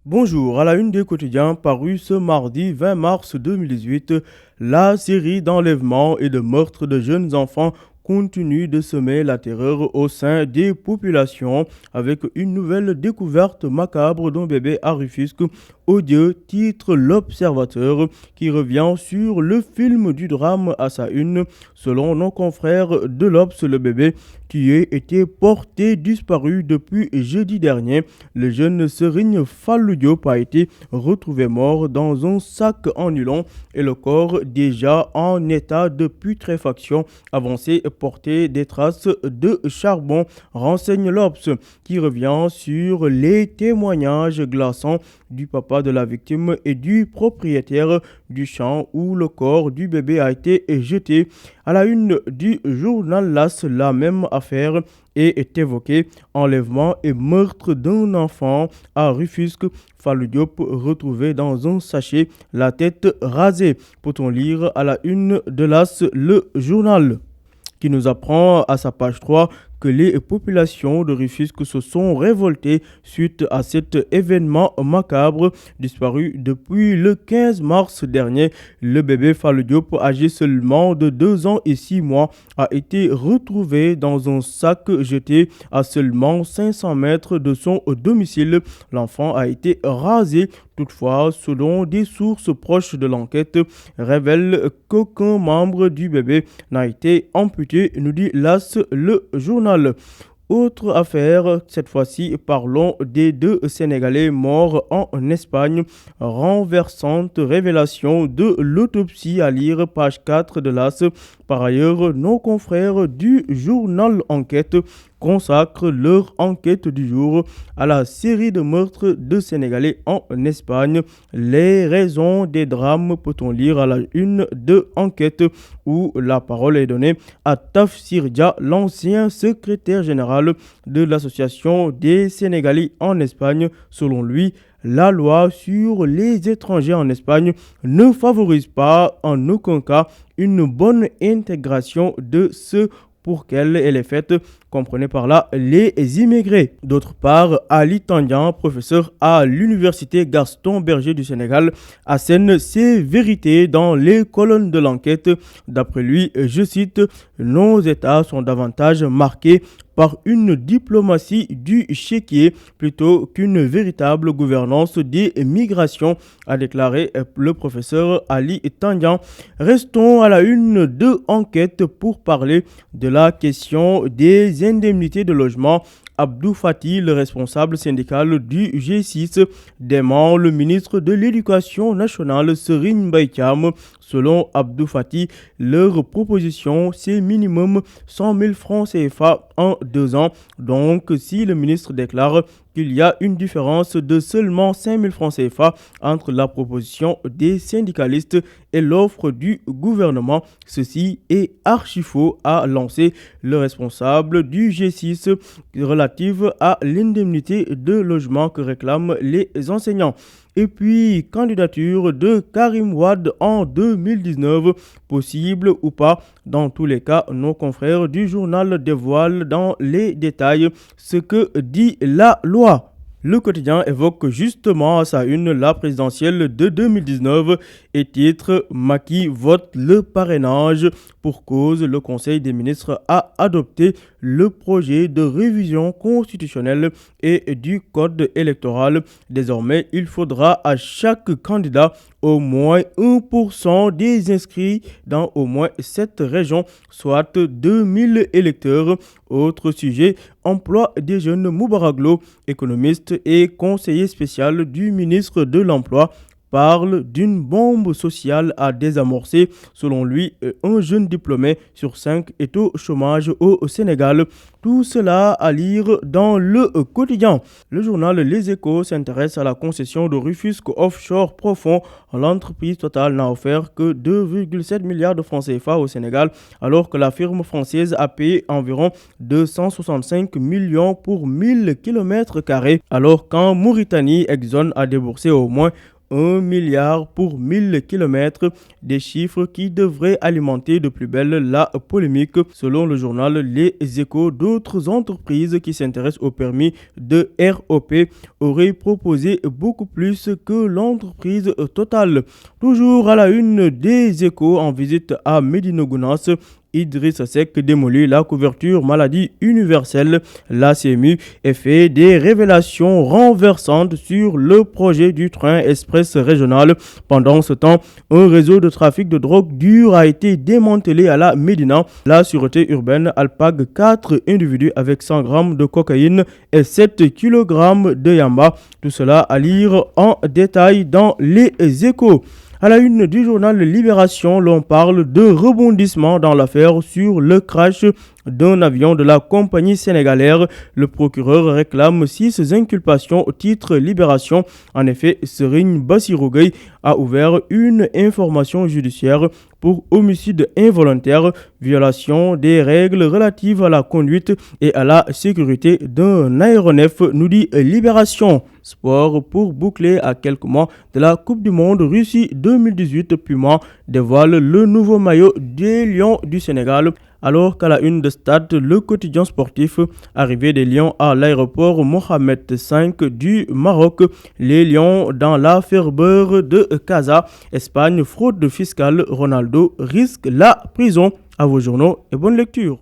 Bonjour, à la une des quotidiens paru ce mardi 20 mars 2018, la série d'enlèvements et de meurtres de jeunes enfants continue de semer la terreur au sein des populations avec une nouvelle découverte macabre d'un bébé à Rufisque. Odieux titre L'Observateur qui revient sur le film du drame à sa une. Selon nos confrères de l'Obs, le bébé tué était porté disparu depuis jeudi dernier. Le jeune Serigne Fallou Diop a été retrouvé mort dans un sac en nylon et le corps déjà en état de putréfaction avancé portait des traces de charbon, renseigne l'Obs, qui revient sur les témoignages glaçants du papa de la victime et du propriétaire du champ où le corps du bébé a été jeté. À la une du journal LAS, la même affaire est évoquée, enlèvement et meurtre d'un enfant à Rufisque. Fallou Diop retrouvé dans un sachet, la tête rasée. Peut-on lire à la une de LAS, le journal qui nous apprend à sa page 3 que les populations de Rufisque se sont révoltées suite à cet événement macabre disparu depuis le 15 mars dernier. Le bébé Fallou Diop, âgé seulement de 2 ans et 6 mois, a été retrouvé dans un sac jeté à seulement 500 mètres de son domicile. L'enfant a été rasé. Toutefois, selon des sources proches de l'enquête, révèlent qu'aucun membre du bébé n'a été amputé, nous dit LAS, le journal. Autre affaire, cette fois-ci, parlons des 2 Sénégalais morts en Espagne. Renversante révélation de l'autopsie à lire, page 4 de l'AS. Par ailleurs, nos confrères du journal Enquête consacrent leur enquête du jour à la série de meurtres de Sénégalais en Espagne. Les raisons des drames peut-on lire à la une de Enquête où la parole est donnée à Tafsir Dia, l'ancien secrétaire général de l'association des Sénégalais en Espagne. Selon lui, la loi sur les étrangers en Espagne ne favorise pas en aucun cas une bonne intégration de ceux pour qu'elle est faite, comprenez par là les immigrés. D'autre part, Ali Tandian, professeur à l'université Gaston Berger du Sénégal, assène ses vérités dans les colonnes de l'enquête. D'après lui, je cite, nos États sont davantage marqués par une diplomatie du chéquier plutôt qu'une véritable gouvernance des migrations, a déclaré le professeur Ali Tandian. Restons à la une de Enquête pour parler de la question des indemnités de logement. Abdou Fati, le responsable syndical du G6, dément le ministre de l'Éducation nationale Serigne Mbaye Thiam. Selon Abdou Fati, leur proposition, c'est minimum 100 000 francs CFA en 2 ans. Donc, si le ministre déclare qu'il y a une différence de seulement 5 000 francs CFA entre la proposition des syndicalistes et l'offre du gouvernement, ceci est archi faux, a lancé le responsable du G6 relative à l'indemnité de logement que réclament les enseignants. Et puis, candidature de Karim Wade en 2019, possible ou pas. Dans tous les cas, nos confrères du journal dévoilent dans les détails ce que dit la loi. Le quotidien évoque justement à sa une la présidentielle de 2019 et titre Macky vote le parrainage. Pour cause, le Conseil des ministres a adopté le projet de révision constitutionnelle et du code électoral. Désormais, il faudra à chaque candidat au moins 1% des inscrits dans au moins 7 régions, soit 2000 électeurs. Autre sujet, emploi des jeunes. Moubaraglo, économiste et conseiller spécial du ministre de l'Emploi, parle d'une bombe sociale à désamorcer. Selon lui, un jeune diplômé sur 5 est au chômage au Sénégal. Tout cela à lire dans le quotidien. Le journal Les Échos s'intéresse à la concession de Rufisque Offshore Profond. L'entreprise Total n'a offert que 2,7 milliards de francs CFA au Sénégal, alors que la firme française a payé environ 265 millions pour 1000 km², alors qu'en Mauritanie, Exxon a déboursé au moins 1 milliard pour 1000 kilomètres, des chiffres qui devraient alimenter de plus belle la polémique. Selon le journal Les Échos, d'autres entreprises qui s'intéressent au permis de ROP auraient proposé beaucoup plus que l'entreprise Total. Toujours à la une des Échos, en visite à Médina Gounass, Idrissa Seck démolit la couverture maladie universelle. La CMU a fait des révélations renversantes sur le projet du train express régional. Pendant ce temps, un réseau de trafic de drogue dure a été démantelé à la Médina. La sûreté urbaine alpague 4 individus avec 100 grammes de cocaïne et 7 kg de yamba. Tout cela à lire en détail dans les Échos. À la une du journal Libération, l'on parle de rebondissement dans l'affaire sur le crash d'un avion de la compagnie sénégalaire. Le procureur réclame 6 inculpations au titre Libération. En effet, Serigne Bassirou Gueye a ouvert une information judiciaire pour homicide involontaire, violation des règles relatives à la conduite et à la sécurité d'un aéronef, nous dit Libération. Sport pour boucler à quelques mois de la Coupe du Monde Russie 2018. Puma dévoile le nouveau maillot des Lions du Sénégal. Alors qu'à la une de Stade, le quotidien sportif, arrivée des Lions à l'aéroport Mohamed V du Maroc. Les Lions dans la ferveur de Casa. Espagne, fraude fiscale, Ronaldo risque la prison. À vos journaux et bonne lecture.